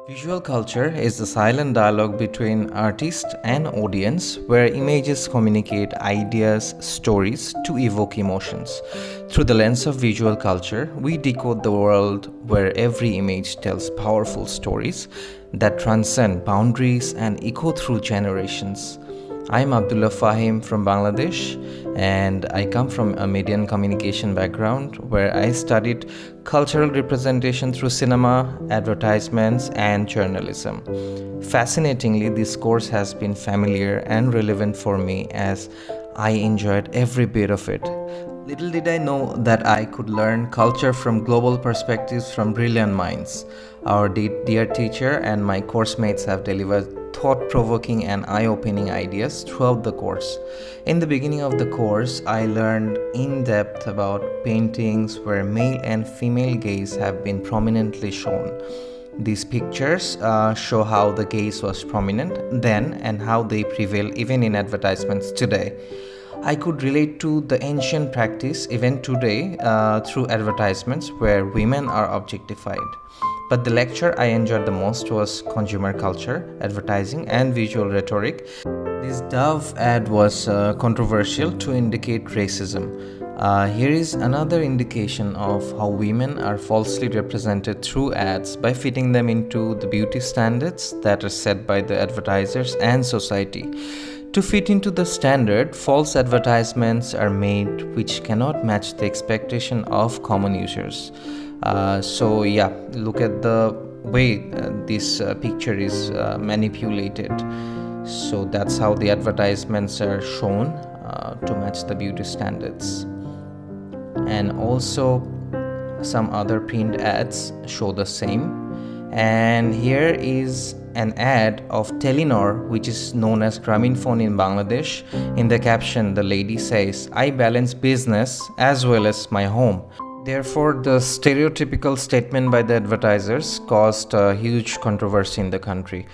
Visual culture is the silent dialogue between artist and audience where images communicate ideas, stories to evoke emotions. Through the lens of visual culture, we decode the world where every image tells powerful stories that transcend boundaries and echo through generations. I'm Abdullah Fahim from Bangladesh, and I come from a media and communication background where I studied cultural representation through cinema, advertisements, and journalism. Fascinatingly, this course has been familiar and relevant for me as I enjoyed every bit of it. Little did I know that I could learn culture from global perspectives from brilliant minds. Our dear teacher and my course mates have delivered thought-provoking and eye-opening ideas throughout the course. In the beginning of the course, I learned in depth about paintings where male and female gaze have been prominently shown. These pictures show how the gaze was prominent then and how they prevail even in advertisements today. I could relate to the ancient practice even today through advertisements where women are objectified. But the lecture I enjoyed the most was consumer culture, advertising, and visual rhetoric. This Dove ad was controversial to indicate racism. Here is another indication of how women are falsely represented through ads by fitting them into the beauty standards that are set by the advertisers and society. To fit into the standard, false advertisements are made which cannot match the expectation of common users. Look at the way this picture is manipulated. So that's how the advertisements are shown to match the beauty standards. And also some other print ads show the same. And here is an ad of Telenor, which is known as Grameenphone in Bangladesh. In the caption, the lady says, "I balance business as well as my home." Therefore, the stereotypical statement by the advertisers caused a huge controversy in the country.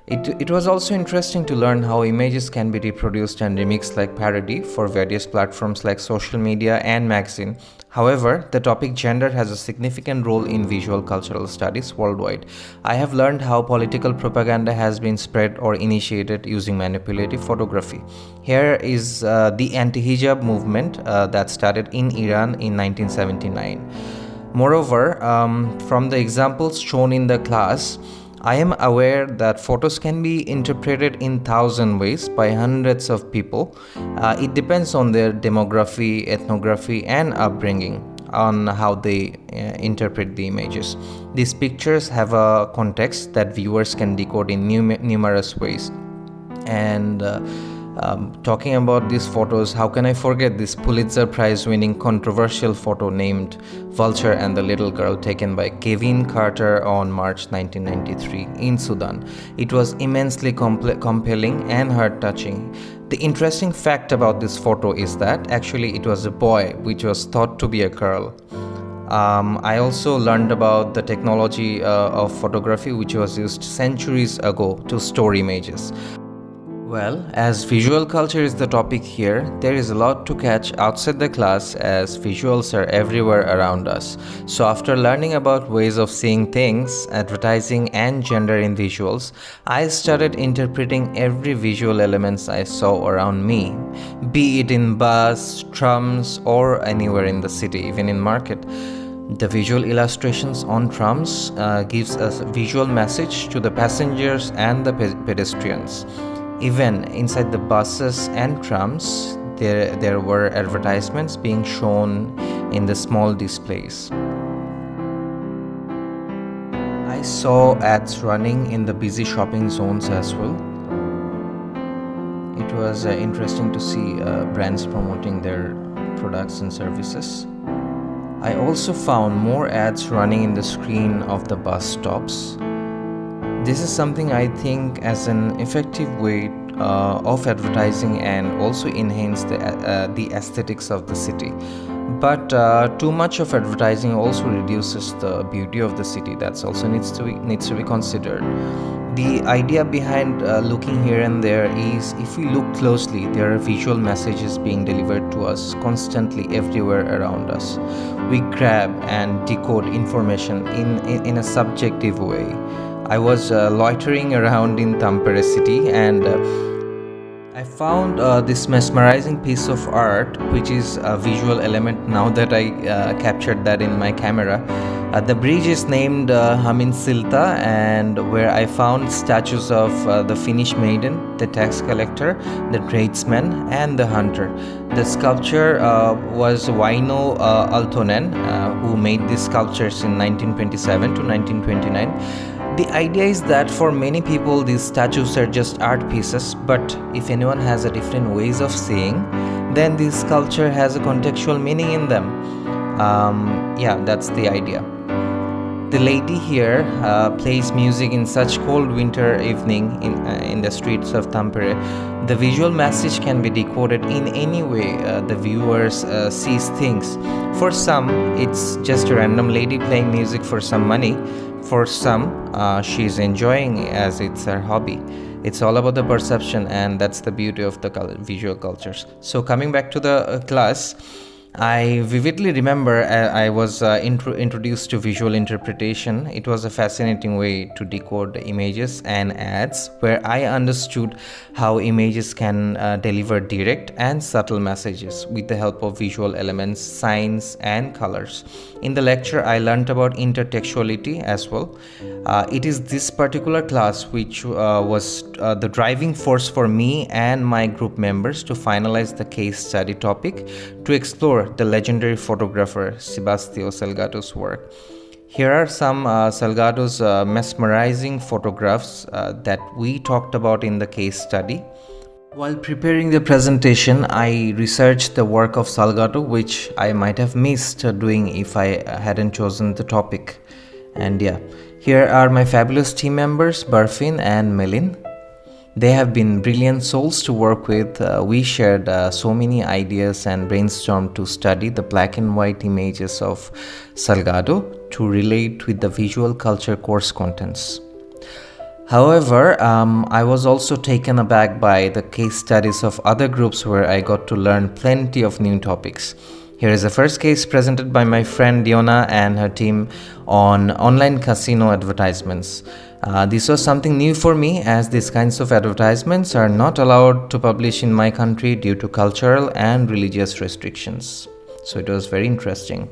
It was also interesting to learn how images can be reproduced and remixed like parody for various platforms like social media and magazine. However, the topic gender has a significant role in visual cultural studies worldwide. I have learned how political propaganda has been spread or initiated using manipulative photography. Here is the anti-hijab movement that started in Iran in 1979. Moreover, from the examples shown in the class, I am aware that photos can be interpreted in thousand ways by hundreds of people. It depends on their demography, ethnography, and upbringing on how they interpret the images. These pictures have a context that viewers can decode in numerous ways. And talking about these photos, how can I forget this Pulitzer Prize winning controversial photo named Vulture and the Little Girl taken by Kevin Carter on March 1993 in Sudan. It was immensely compelling and heart-touching. The interesting fact about this photo is that actually it was a boy which was thought to be a girl. I also learned about the technology of photography which was used centuries ago to store images. Well, as visual culture is the topic here, there is a lot to catch outside the class as visuals are everywhere around us. So after learning about ways of seeing things, advertising and gender in visuals, I started interpreting every visual elements I saw around me, be it in bus, trams or anywhere in the city, even in market. The visual illustrations on trams gives a visual message to the passengers and the pedestrians. Even inside the buses and trams, there were advertisements being shown in the small displays. I saw ads running in the busy shopping zones as well. It was interesting to see brands promoting their products and services. I also found more ads running in the screen of the bus stops. This is something I think as an effective way of advertising and also enhance the aesthetics of the city. But too much of advertising also reduces the beauty of the city. That's also needs to be considered. The idea behind looking here and there is if we look closely, there are visual messages being delivered to us constantly everywhere around us. We grab and decode information in a subjective way. I was loitering around in Tampere city, and I found this mesmerizing piece of art, which is a visual element now that I captured that in my camera. The bridge is named Hamin Silta, and where I found statues of the Finnish maiden, the tax collector, the tradesman, and the hunter. The sculpture was Waino Altonen, who made these sculptures in 1927 to 1929. The idea is that for many people these statues are just art pieces, but if anyone has a different ways of seeing, then this sculpture has a contextual meaning in them. Yeah, that's the idea. The lady here plays music in such cold winter evening in the streets of Tampere. The visual message can be decoded in any way the viewers sees things. For some, it's just a random lady playing music for some money. For some, she's enjoying as it's her hobby. It's all about the perception, and that's the beauty of the visual cultures. So coming back to the class, I vividly remember I was introduced to visual interpretation. It was a fascinating way to decode images and ads, where I understood how images can deliver direct and subtle messages with the help of visual elements, signs, and colors. In the lecture, I learned about intertextuality as well. It is this particular class which was the driving force for me and my group members to finalize the case study topic to explore the legendary photographer Sebastião Salgado's work. Here are some Salgado's mesmerizing photographs that we talked about in the case study. While preparing the presentation, I researched the work of Salgado, which I might have missed doing if I hadn't chosen the topic. And yeah, here are my fabulous team members, Barfin and Melin. They have been brilliant souls to work with. We shared so many ideas and brainstormed to study the black and white images of Salgado to relate with the visual culture course contents. However, I was also taken aback by the case studies of other groups where I got to learn plenty of new topics. Here is the first case presented by my friend Diona and her team on online casino advertisements. This was something new for me, as these kinds of advertisements are not allowed to publish in my country due to cultural and religious restrictions. So it was very interesting.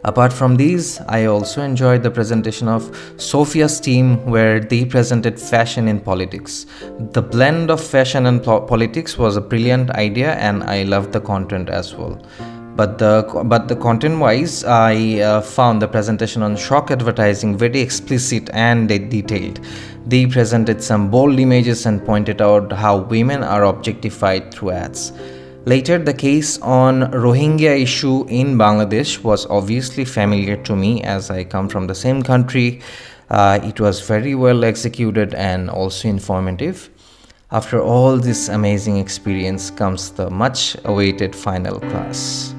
Apart from these, I also enjoyed the presentation of Sophia's team, where they presented fashion in politics. The blend of fashion and politics was a brilliant idea, and I loved the content as well. But the content-wise, I found the presentation on shock advertising very explicit and detailed. They presented some bold images and pointed out how women are objectified through ads. Later, the case on Rohingya issue in Bangladesh was obviously familiar to me, as I come from the same country. It was very well executed and also informative. After all this amazing experience comes the much awaited final class.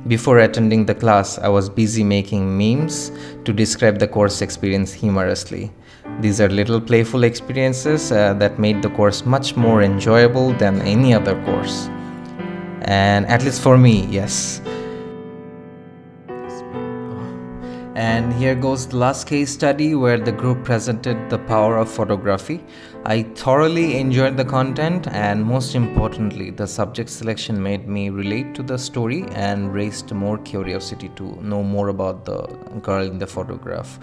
Before attending the class, I was busy making memes to describe the course experience humorously. These are little playful experiences that made the course much more enjoyable than any other course. And at least for me, yes. And here goes the last case study where the group presented the power of photography. I thoroughly enjoyed the content, and most importantly, the subject selection made me relate to the story and raised more curiosity to know more about the girl in the photograph.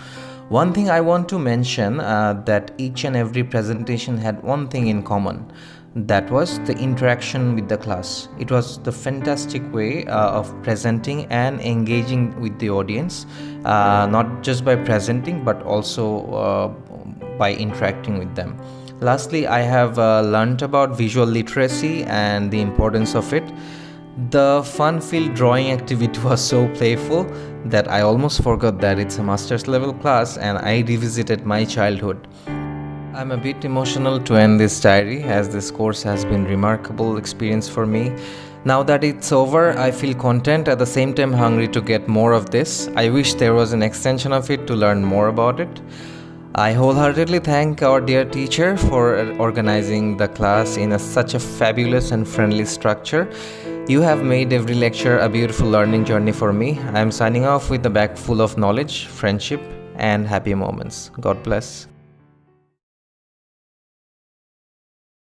One thing I want to mention that each and every presentation had one thing in common. That was the interaction with the class. It was the fantastic way of presenting and engaging with the audience, not just by presenting but also by interacting with them. Lastly, I have learned about visual literacy and the importance of it. The fun-filled drawing activity was so playful that I almost forgot that it's a master's level class, and I revisited my childhood. I'm a bit emotional to end this diary, as this course has been a remarkable experience for me. Now that it's over, I feel content, at the same time hungry to get more of this. I wish there was an extension of it to learn more about it. I wholeheartedly thank our dear teacher for organizing the class in such a fabulous and friendly structure. You have made every lecture a beautiful learning journey for me. I am signing off with a bag full of knowledge, friendship, and happy moments. God bless.